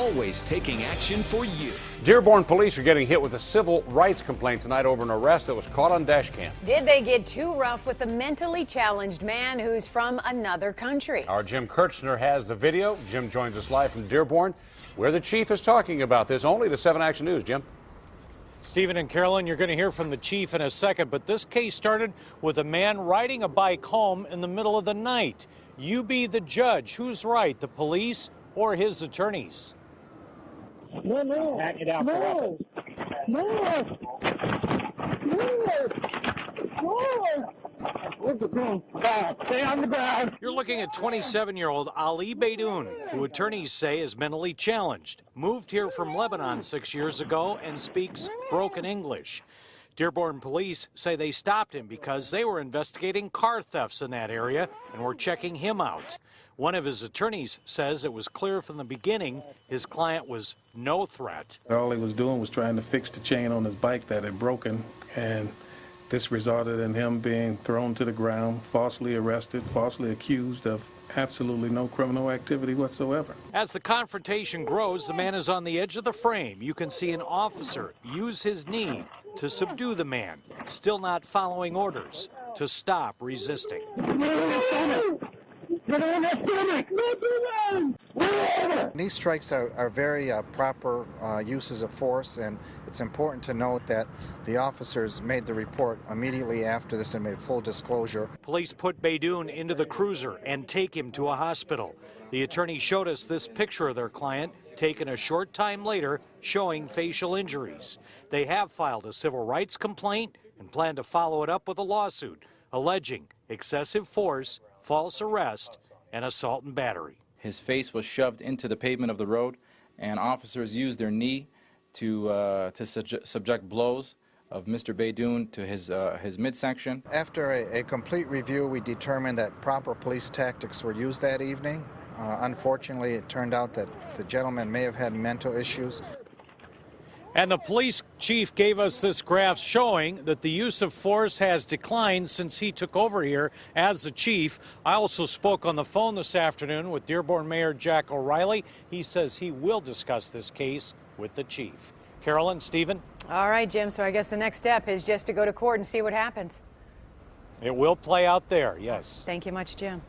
always taking action for you. Dearborn police are getting hit with a civil rights complaint tonight over an arrest that was caught on dash cam. Did they get too rough with a mentally challenged man who's from another country? Our Jim Kirchner has the video. Jim joins us live from Dearborn, where the chief is talking about this. Only to 7 Action News. Jim. Stephen and Carolyn, you're going to hear from the chief in a second, but this case started with a man riding a bike home in the middle of the night. You be the judge. Who's right, the police or his attorneys? No. Back it out. No. Stay on the ground. You're looking at 27-year-old Ali Beydoun, who attorneys say is mentally challenged. Moved here from Lebanon 6 years ago and speaks broken English. Dearborn police say they stopped him because they were investigating car thefts in that area and were checking him out. One of his attorneys says it was clear from the beginning his client was no threat. All he was doing was trying to fix the chain on his bike that had broken, and this resulted in him being thrown to the ground, falsely arrested, falsely accused of absolutely no criminal activity whatsoever. As the confrontation grows, the man is on the edge of the frame. You can see an officer use his knee to subdue the man, still not following orders to stop resisting. These strikes are very proper uses of force, and it's important to note that the officers made the report immediately after this and made full disclosure. Police put Beydoun into the cruiser and take him to a hospital. The attorney showed us this picture of their client taken a short time later showing facial injuries. They have filed a civil rights complaint and plan to follow it up with a lawsuit alleging excessive force, false arrest, and assault and battery. His face was shoved into the pavement of the road, and officers used their knee to subject blows of Mr. Beydoun to his midsection. After a complete review, we determined that proper police tactics were used that evening. Unfortunately, it turned out that the gentleman may have had mental issues. And the police chief gave us this graph showing that the use of force has declined since he took over here as the chief. I also spoke on the phone this afternoon with Dearborn Mayor Jack O'Reilly. He says he will discuss this case with the chief. Carolyn, Stephen? All right, Jim, so I guess the next step is just to go to court and see what happens. It will play out there, yes. Thank you much, Jim.